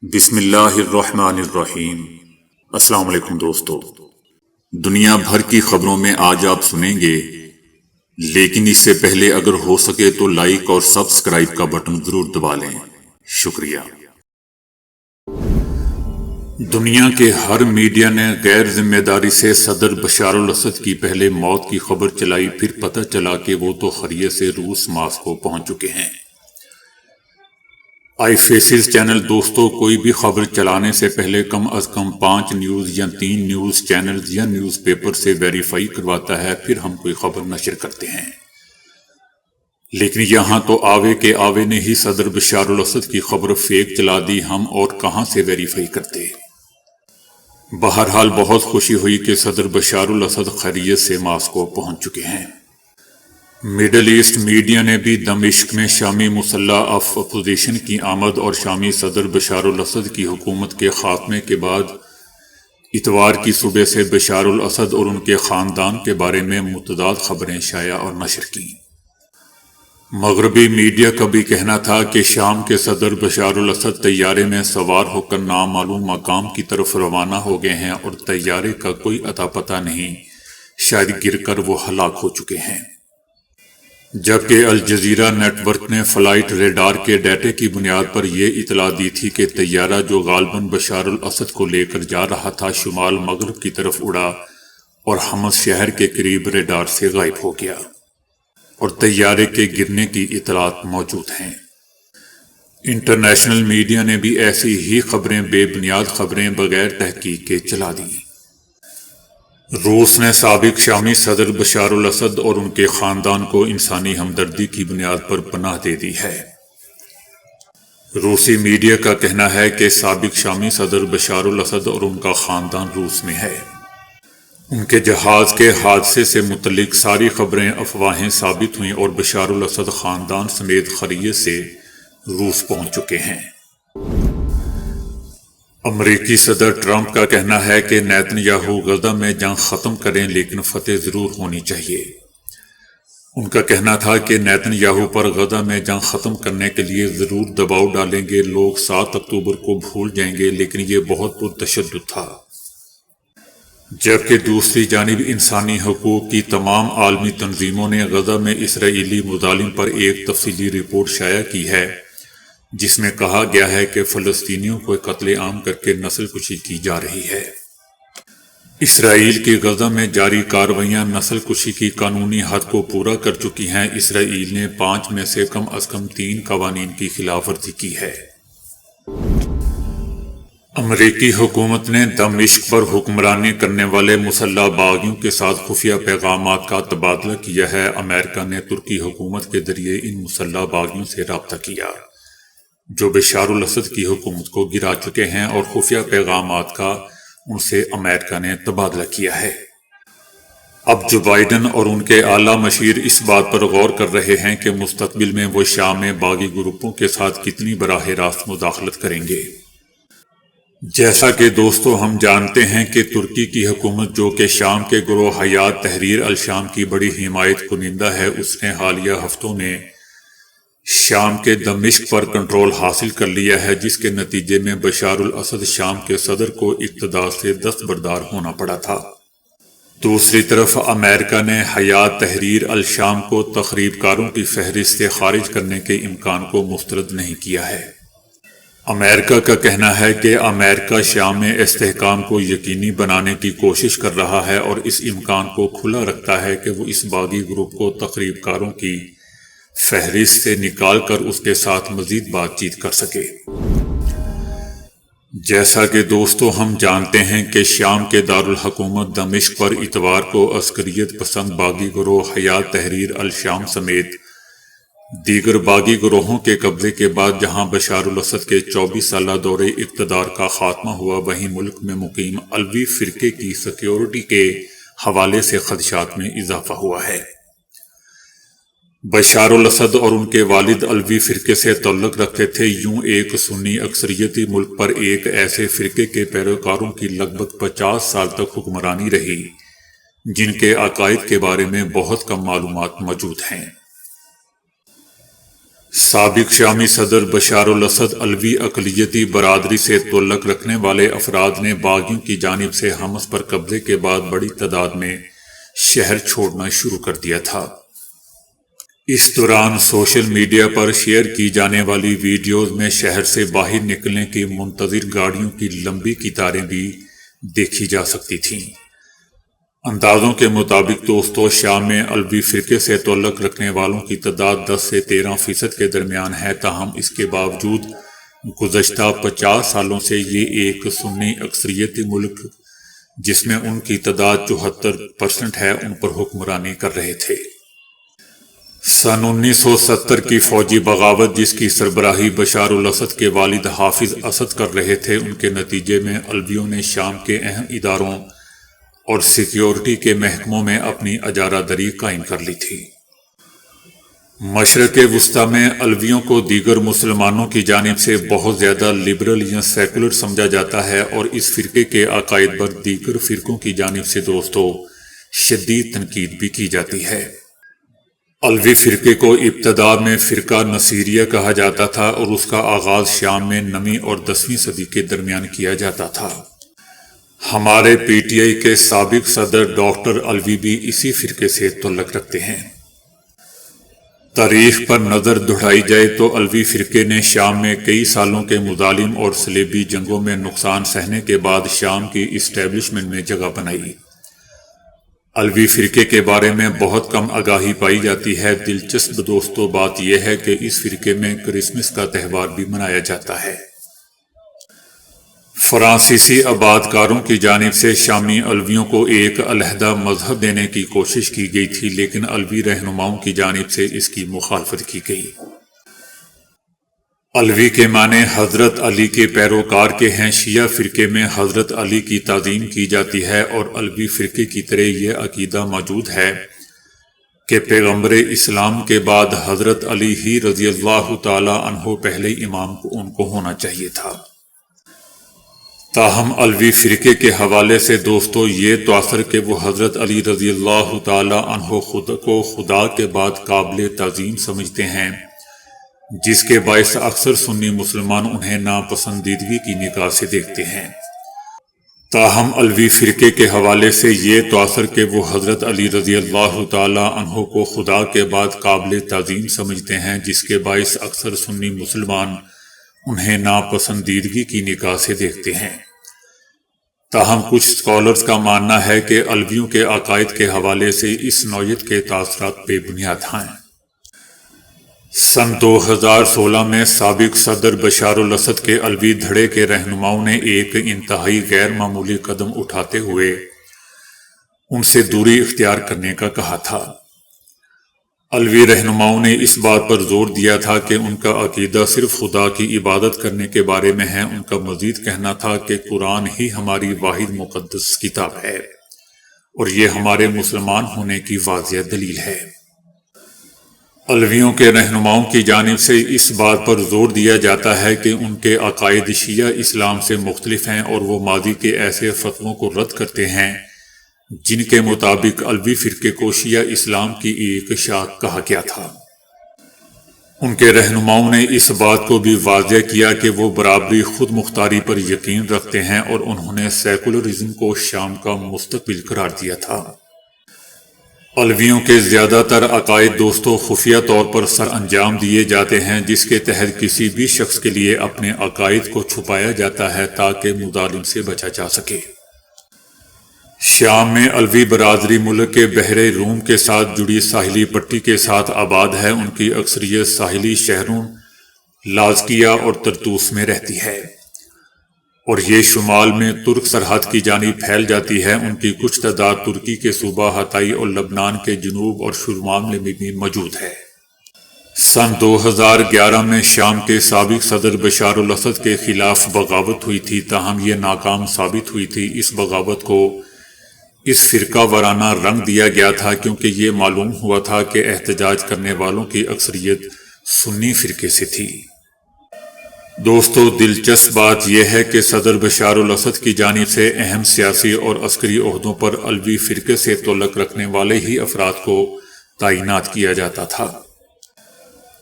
بسم اللہ الرحمن الرحیم۔ السلام علیکم دوستو، دنیا بھر کی خبروں میں آج آپ سنیں گے، لیکن اس سے پہلے اگر ہو سکے تو لائک اور سبسکرائب کا بٹن ضرور دبا لیں۔ شکریہ۔ دنیا کے ہر میڈیا نے غیر ذمہ داری سے صدر بشار الاسد کی پہلے موت کی خبر چلائی، پھر پتہ چلا کہ وہ تو خیریت سے روس ماسکو پہنچ چکے ہیں۔ آئی فیسز چینل دوستو کوئی بھی خبر چلانے سے پہلے کم از کم 5 نیوز یا 3 نیوز چینلز یا نیوز پیپر سے ویریفائی کرواتا ہے، پھر ہم کوئی خبر نشر کرتے ہیں۔ لیکن یہاں تو آوے کے آوے نے ہی صدر بشار الاسد کی خبر فیک چلا دی، ہم اور کہاں سے ویریفائی کرتے۔ بہرحال بہت خوشی ہوئی کہ صدر بشار الاسد خیریت سے ماسکو پہنچ چکے ہیں۔ میڈل ایسٹ میڈیا نے بھی دمشق میں شامی مسلح اپوزیشن کی آمد اور شامی صدر بشار الاسد کی حکومت کے خاتمے کے بعد اتوار کی صبح سے بشار الاسد اور ان کے خاندان کے بارے میں متضاد خبریں شائع اور نشر کی۔ مغربی میڈیا کا بھی کہنا تھا کہ شام کے صدر بشار الاسد طیارے میں سوار ہو کر نامعلوم مقام کی طرف روانہ ہو گئے ہیں اور طیارے کا کوئی اتا پتہ نہیں، شاید گر کر وہ ہلاک ہو چکے ہیں۔ جبکہ الجزیرہ نیٹ ورک نے فلائٹ ریڈار کے ڈیٹے کی بنیاد پر یہ اطلاع دی تھی کہ طیارہ جو غالباً بشار الاسد کو لے کر جا رہا تھا شمال مغرب کی طرف اڑا اور حمص شہر کے قریب ریڈار سے غائب ہو گیا، اور طیارے کے گرنے کی اطلاعات موجود ہیں۔ انٹرنیشنل میڈیا نے بھی ایسی ہی خبریں، بے بنیاد خبریں بغیر تحقیق کے چلا دیں۔ روس نے سابق شامی صدر بشار الاسد اور ان کے خاندان کو انسانی ہمدردی کی بنیاد پر پناہ دے دی ہے۔ روسی میڈیا کا کہنا ہے کہ سابق شامی صدر بشار الاسد اور ان کا خاندان روس میں ہے۔ ان کے جہاز کے حادثے سے متعلق ساری خبریں افواہیں ثابت ہوئیں اور بشار الاسد خاندان سمیت خیریت سے روس پہنچ چکے ہیں۔ امریکی صدر ٹرمپ کا کہنا ہے کہ نیتن یاہو غزہ میں جنگ ختم کریں لیکن فتح ضرور ہونی چاہیے۔ ان کا کہنا تھا کہ نیتن یاہو پر غزہ میں جنگ ختم کرنے کے لیے ضرور دباؤ ڈالیں گے، لوگ 7 اکتوبر کو بھول جائیں گے، لیکن یہ بہت پرتشدد تھا۔ جبکہ دوسری جانب انسانی حقوق کی تمام عالمی تنظیموں نے غزہ میں اسرائیلی مظالم پر ایک تفصیلی رپورٹ شائع کی ہے، جس میں کہا گیا ہے کہ فلسطینیوں کو قتل عام کر کے نسل کشی کی جا رہی ہے۔ اسرائیل کی غزہ میں جاری کارروائیاں نسل کشی کی قانونی حد کو پورا کر چکی ہیں۔ اسرائیل نے 5 میں سے کم از کم 3 قوانین کی خلاف ورزی کی ہے۔ امریکی حکومت نے دمشق پر حکمرانی کرنے والے مسلح باغیوں کے ساتھ خفیہ پیغامات کا تبادلہ کیا ہے۔ امریکہ نے ترکی حکومت کے ذریعے ان مسلح باغیوں سے رابطہ کیا جو بشار الاسد کی حکومت کو گرا چکے ہیں، اور خفیہ پیغامات کا ان سے امریکہ نے تبادلہ کیا ہے۔ اب جو بائیڈن اور ان کے اعلیٰ مشیر اس بات پر غور کر رہے ہیں کہ مستقبل میں وہ شام میں باغی گروپوں کے ساتھ کتنی براہ راست مداخلت کریں گے۔ جیسا کہ دوستو ہم جانتے ہیں کہ ترکی کی حکومت، جو کہ شام کے گروہ حیات تحریر الشام کی بڑی حمایت کنندہ ہے، اس نے حالیہ ہفتوں میں شام کے دمشق پر کنٹرول حاصل کر لیا ہے، جس کے نتیجے میں بشار الاسد شام کے صدر کو اقتدار سے دستبردار ہونا پڑا تھا۔ دوسری طرف امریکہ نے حیات تحریر الشام کو تخریب کاروں کی فہرست سے خارج کرنے کے امکان کو مسترد نہیں کیا ہے۔ امریکہ کا کہنا ہے کہ امریکہ شام میں استحکام کو یقینی بنانے کی کوشش کر رہا ہے اور اس امکان کو کھلا رکھتا ہے کہ وہ اس باغی گروپ کو تخریب کاروں کی فہرست سے نکال کر اس کے ساتھ مزید بات چیت کر سکے۔ جیسا کہ دوستو ہم جانتے ہیں کہ شام کے دارالحکومت دمشق پر اتوار کو عسکریت پسند باغی گروہ حیات تحریر الشام سمیت دیگر باغی گروہوں کے قبضے کے بعد جہاں بشار الاسد کے 24 سالہ دور اقتدار کا خاتمہ ہوا، وہیں ملک میں مقیم علوی فرقے کی سیکیورٹی کے حوالے سے خدشات میں اضافہ ہوا ہے۔ بشار الاسد اور ان کے والد علوی فرقے سے تعلق رکھتے تھے۔ یوں ایک سنی اکثریتی ملک پر ایک ایسے فرقے کے پیروکاروں کی لگ بھگ 50 سال تک حکمرانی رہی جن کے عقائد کے بارے میں بہت کم معلومات موجود ہیں۔ سابق شامی صدر بشار الاسد الوی اقلیتی برادری سے تعلق رکھنے والے افراد نے باغیوں کی جانب سے حمص پر قبضے کے بعد بڑی تعداد میں شہر چھوڑنا شروع کر دیا تھا۔ اس دوران سوشل میڈیا پر شیئر کی جانے والی ویڈیوز میں شہر سے باہر نکلنے کی منتظر گاڑیوں کی لمبی قطاریں بھی دیکھی جا سکتی تھیں۔ اندازوں کے مطابق دوستو، شام میں الوی فرقے سے تعلق رکھنے والوں کی تعداد 10 سے 13% کے درمیان ہے، تاہم اس کے باوجود گزشتہ 50 سالوں سے یہ ایک سنی اکثریتی ملک جس میں ان کی تعداد 74% ہے، ان پر حکمرانی کر رہے تھے۔ سن 1970 کی فوجی بغاوت جس کی سربراہی بشار الاسد کے والد حافظ اسد کر رہے تھے، ان کے نتیجے میں الویوں نے شام کے اہم اداروں اور سیکیورٹی کے محکموں میں اپنی اجارہ داری قائم کر لی تھی۔ مشرق وسطی میں الویوں کو دیگر مسلمانوں کی جانب سے بہت زیادہ لبرل یا سیکولر سمجھا جاتا ہے، اور اس فرقے کے عقائد پر دیگر فرقوں کی جانب سے دوستو شدید تنقید بھی کی جاتی ہے۔ الوی فرقے کو ابتدا میں فرقہ نصیریہ کہا جاتا تھا، اور اس کا آغاز شام میں 9ویں اور 10ویں صدی کے درمیان کیا جاتا تھا۔ ہمارے پی ٹی آئی کے سابق صدر ڈاکٹر الوی بھی اسی فرقے سے تعلق رکھتے ہیں۔ تاریخ پر نظر دوڑائی جائے تو الوی فرقے نے شام میں کئی سالوں کے مظالم اور صلیبی جنگوں میں نقصان سہنے کے بعد شام کی اسٹیبلشمنٹ میں جگہ بنائی۔ الوی فرقے کے بارے میں بہت کم آگاہی پائی جاتی ہے۔ دلچسپ دوستو بات یہ ہے کہ اس فرقے میں کرسمس کا تہوار بھی منایا جاتا ہے۔ فرانسیسی آباد کاروں کی جانب سے شامی الویوں کو ایک علیحدہ مذہب دینے کی کوشش کی گئی تھی، لیکن الوی رہنماؤں کی جانب سے اس کی مخالفت کی گئی۔ الوی کے معنی حضرت علی کے پیروکار کے ہیں۔ شیعہ فرقے میں حضرت علی کی تعظیم کی جاتی ہے، اور الوی فرقے کی طرح یہ عقیدہ موجود ہے کہ پیغمبر اسلام کے بعد حضرت علی ہی رضی اللہ تعالی عنہ پہلے امام ان کو ہونا چاہیے تھا۔ تاہم الوی فرقے کے حوالے سے دوستو یہ تاثر کہ وہ حضرت علی رضی اللہ تعالی عنہ کو خدا کے بعد قابل تعظیم سمجھتے ہیں، جس کے باعث اکثر سنی مسلمان انہیں ناپسندیدگی کی نگاہ سے دیکھتے ہیں۔ تاہم الوی فرقے کے حوالے سے یہ تاثر کہ وہ حضرت علی رضی اللہ تعالی عنہ کو خدا کے بعد قابل تعظیم سمجھتے ہیں، جس کے باعث اکثر سنی مسلمان انہیں ناپسندیدگی کی نگاہ سے دیکھتے ہیں۔ تاہم کچھ اسکالرز کا ماننا ہے کہ الویوں کے عقائد کے حوالے سے اس نوعیت کے تاثرات بے بنیاد ہیں۔ سن 2016 میں سابق صدر بشار الاسد کے الوی دھڑے کے رہنماؤں نے ایک انتہائی غیر معمولی قدم اٹھاتے ہوئے ان سے دوری اختیار کرنے کا کہا تھا۔ الوی رہنماؤں نے اس بات پر زور دیا تھا کہ ان کا عقیدہ صرف خدا کی عبادت کرنے کے بارے میں ہے۔ ان کا مزید کہنا تھا کہ قرآن ہی ہماری واحد مقدس کتاب ہے، اور یہ ہمارے مسلمان ہونے کی واضح دلیل ہے۔ الویوں کے رہنماؤں کی جانب سے اس بات پر زور دیا جاتا ہے کہ ان کے عقائد شیعہ اسلام سے مختلف ہیں، اور وہ ماضی کے ایسے فتووں کو رد کرتے ہیں جن کے مطابق الوی فرقے کو شیعہ اسلام کی ایک شاخ کہا گیا تھا۔ ان کے رہنماؤں نے اس بات کو بھی واضح کیا کہ وہ برابری خود مختاری پر یقین رکھتے ہیں، اور انہوں نے سیکولرزم کو شام کا مستقبل قرار دیا تھا۔ الویوں کے زیادہ تر عقائد دوستوں خفیہ طور پر سر انجام دیے جاتے ہیں، جس کے تحت کسی بھی شخص کے لیے اپنے عقائد کو چھپایا جاتا ہے تاکہ مظالم سے بچا جا سکے۔ شام میں الوی برادری ملک کے بحر روم کے ساتھ جڑی ساحلی پٹی کے ساتھ آباد ہے۔ ان کی اکثریت ساحلی شہروں لازکیہ اور طرطوس میں رہتی ہے، اور یہ شمال میں ترک سرحد کی جانب پھیل جاتی ہے۔ ان کی کچھ تعداد ترکی کے صوبہ حتائی اور لبنان کے جنوب اور شمال میں بھی موجود ہے۔ سن 2011 میں شام کے سابق صدر بشار الاسد کے خلاف بغاوت ہوئی تھی، تاہم یہ ناکام ثابت ہوئی تھی۔ اس بغاوت کو اس فرقہ وارانہ رنگ دیا گیا تھا کیونکہ یہ معلوم ہوا تھا کہ احتجاج کرنے والوں کی اکثریت سنی فرقے سے تھی۔ دوستو دلچسپ بات یہ ہے کہ صدر بشار الاسد کی جانب سے اہم سیاسی اور عسکری عہدوں پر الوی فرقے سے تعلق رکھنے والے ہی افراد کو تعینات کیا جاتا تھا۔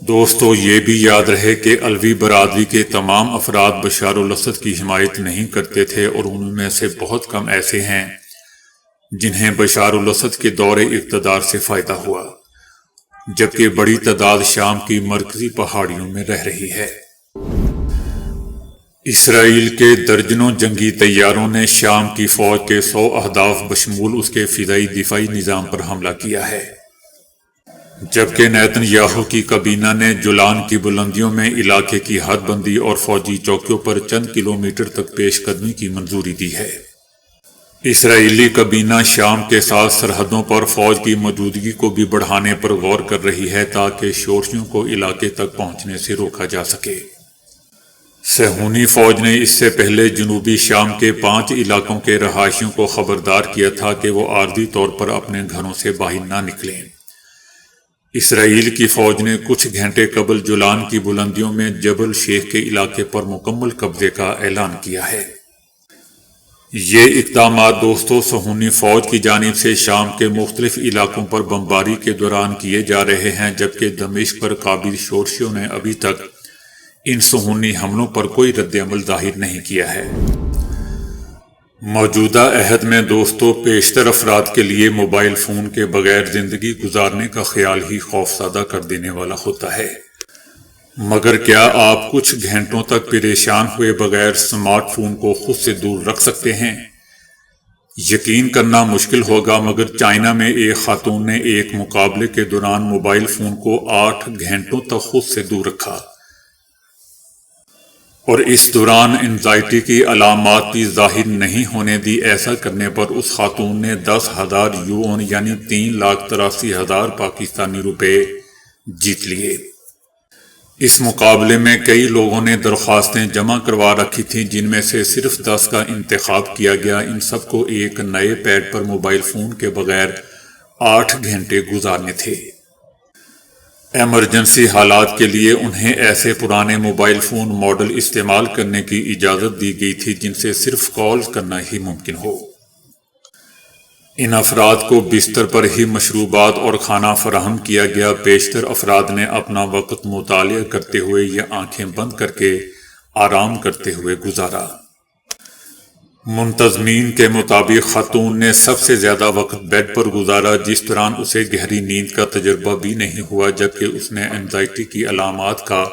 دوستو یہ بھی یاد رہے کہ علوی برادری کے تمام افراد بشار الاسد کی حمایت نہیں کرتے تھے اور ان میں سے بہت کم ایسے ہیں جنہیں بشار الاسد کے دور اقتدار سے فائدہ ہوا، جبکہ بڑی تعداد شام کی مرکزی پہاڑیوں میں رہ رہی ہے۔ اسرائیل کے درجنوں جنگی طیاروں نے شام کی فوج کے 100 اہداف بشمول اس کے فضائی دفاعی نظام پر حملہ کیا ہے، جبکہ نیتن یاہو کی کابینہ نے جولان کی بلندیوں میں علاقے کی حد بندی اور فوجی چوکیوں پر چند کلومیٹر تک پیش قدمی کی منظوری دی ہے۔ اسرائیلی کابینہ شام کے ساتھ سرحدوں پر فوج کی موجودگی کو بھی بڑھانے پر غور کر رہی ہے تاکہ شورشیوں کو علاقے تک پہنچنے سے روکا جا سکے۔ صہیونی فوج نے اس سے پہلے جنوبی شام کے 5 علاقوں کے رہائشیوں کو خبردار کیا تھا کہ وہ عارضی طور پر اپنے گھروں سے باہر نہ نکلیں۔ اسرائیل کی فوج نے کچھ گھنٹے قبل جولان کی بلندیوں میں جبل شیخ کے علاقے پر مکمل قبضے کا اعلان کیا ہے۔ یہ اقدامات دوستو صہیونی فوج کی جانب سے شام کے مختلف علاقوں پر بمباری کے دوران کیے جا رہے ہیں، جبکہ دمشق پر قابض شورشیوں نے ابھی تک ان صہیونی حملوں پر کوئی رد عمل ظاہر نہیں کیا ہے۔ موجودہ عہد میں دوستو بیشتر افراد کے لیے موبائل فون کے بغیر زندگی گزارنے کا خیال ہی خوفزدہ کر دینے والا ہوتا ہے، مگر کیا آپ کچھ گھنٹوں تک پریشان ہوئے بغیر سمارٹ فون کو خود سے دور رکھ سکتے ہیں؟ یقین کرنا مشکل ہوگا، مگر چائنا میں ایک خاتون نے ایک مقابلے کے دوران موبائل فون کو 8 گھنٹوں تک خود سے دور رکھا، اور اس دوران انزائٹی کی علامات بھی ظاہر نہیں ہونے دی۔ ایسا کرنے پر اس خاتون نے 10,000 یوان یعنی 3,83,000 پاکستانی روپے جیت لیے۔ اس مقابلے میں کئی لوگوں نے درخواستیں جمع کروا رکھی تھیں، جن میں سے صرف 10 کا انتخاب کیا گیا۔ ان سب کو ایک نئے پیڈ پر موبائل فون کے بغیر 8 گھنٹے گزارنے تھے۔ ایمرجنسی حالات کے لیے انہیں ایسے پرانے موبائل فون ماڈل استعمال کرنے کی اجازت دی گئی تھی جن سے صرف کال کرنا ہی ممکن ہو۔ ان افراد کو بستر پر ہی مشروبات اور کھانا فراہم کیا گیا۔ بیشتر افراد نے اپنا وقت مطالعہ کرتے ہوئے یا آنکھیں بند کر کے آرام کرتے ہوئے گزارا۔ منتظمین کے مطابق خاتون نے سب سے زیادہ وقت بیڈ پر گزارا، جس دوران اسے گہری نیند کا تجربہ بھی نہیں ہوا، جبکہ اس نے اینزائٹی کی علامات کا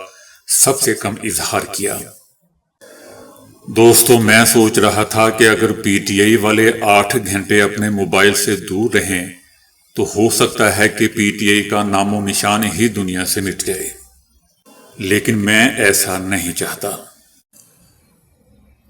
سب سے کم اظہار کیا۔ دوستو میں سوچ رہا تھا کہ اگر پی ٹی آئی والے 8 گھنٹے اپنے موبائل سے دور رہیں تو ہو سکتا ہے کہ پی ٹی آئی کا نام و نشان ہی دنیا سے مٹ جائے، لیکن میں ایسا نہیں چاہتا۔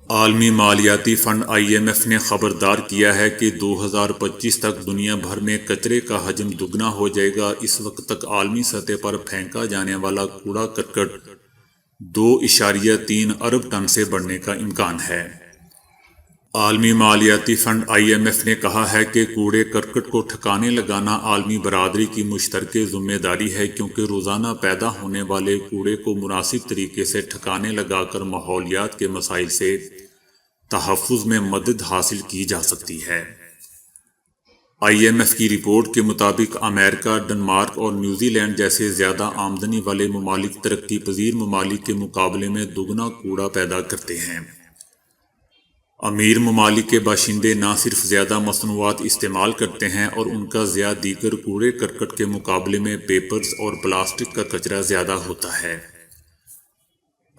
عالمی مالیاتی فنڈ IMF نے خبردار کیا ہے کہ 2025 تک دنیا بھر میں کچرے کا حجم دگنا ہو جائے گا۔ اس وقت تک عالمی سطح پر پھینکا جانے والا کوڑا کرکٹ 2.3 ارب ٹن سے بڑھنے کا امکان ہے۔ عالمی مالیاتی فنڈ IMF نے کہا ہے کہ کوڑے کرکٹ کو ٹھکانے لگانا عالمی برادری کی مشترکہ ذمہ داری ہے، کیونکہ روزانہ پیدا ہونے والے کوڑے کو مناسب طریقے سے ٹھکانے لگا کر ماحولیات کے مسائل سے تحفظ میں مدد حاصل کی جا سکتی ہے۔ IMF کی رپورٹ کے مطابق امریکہ، ڈنمارک اور نیوزی لینڈ جیسے زیادہ آمدنی والے ممالک ترقی پذیر ممالک کے مقابلے میں دگنا کوڑا پیدا کرتے ہیں۔ امیر ممالک کے باشندے نہ صرف زیادہ مصنوعات استعمال کرتے ہیں اور ان کا ضیاع دیگر کوڑے کرکٹ کے مقابلے میں پیپرز اور پلاسٹک کا کچرا زیادہ ہوتا ہے۔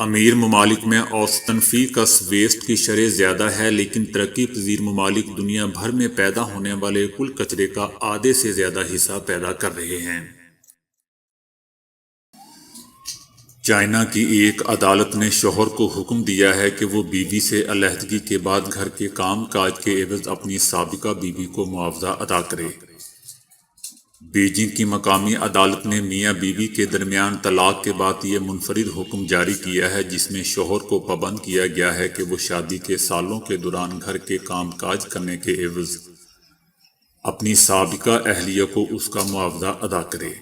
امیر ممالک میں اوسطاً فی کس ویسٹ کی شرح زیادہ ہے، لیکن ترقی پذیر ممالک دنیا بھر میں پیدا ہونے والے کل کچرے کا آدھے سے زیادہ حصہ پیدا کر رہے ہیں۔ چائنا کی ایک عدالت نے شوہر کو حکم دیا ہے کہ وہ بیوی سے علیحدگی کے بعد گھر کے کام کاج کے عوض اپنی سابقہ بیوی کو معاوضہ ادا کرے۔ بیجنگ کی مقامی عدالت نے میاں بیوی کے درمیان طلاق کے بعد یہ منفرد حکم جاری کیا ہے، جس میں شوہر کو پابند کیا گیا ہے کہ وہ شادی کے سالوں کے دوران گھر کے کام کاج کرنے کے عوض اپنی سابقہ اہلیہ کو اس کا معاوضہ ادا کرے۔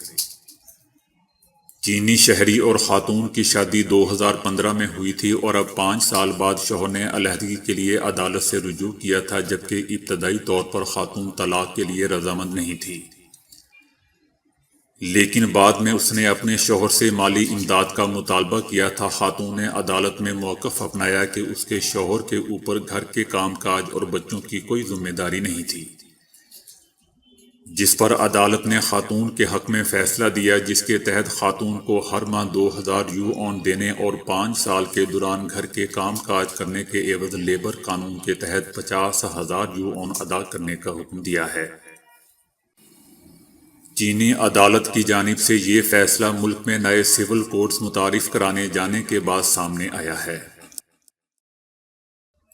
چینی شہری اور خاتون کی شادی 2015 میں ہوئی تھی اور اب 5 سال بعد شوہر نے علیحدگی کے لیے عدالت سے رجوع کیا تھا، جبکہ ابتدائی طور پر خاتون طلاق کے لیے رضامند نہیں تھی۔ لیکن بعد میں اس نے اپنے شوہر سے مالی امداد کا مطالبہ کیا تھا۔ خاتون نے عدالت میں موقف اپنایا کہ اس کے شوہر کے اوپر گھر کے کام کاج اور بچوں کی کوئی ذمہ داری نہیں تھی، جس پر عدالت نے خاتون کے حق میں فیصلہ دیا، جس کے تحت خاتون کو ہر ماہ 2000 یوان دینے اور 5 سال کے دوران گھر کے کام کاج کرنے کے عوض لیبر قانون کے تحت 50,000 یوان ادا کرنے کا حکم دیا ہے۔ چینی عدالت کی جانب سے یہ فیصلہ ملک میں نئے سول کوڈز متعارف کرانے جانے کے بعد سامنے آیا ہے۔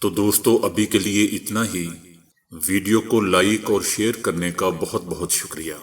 تو دوستو، ابھی کے لیے اتنا ہی۔ ویڈیو کو لائک اور شیئر کرنے کا بہت بہت شکریہ۔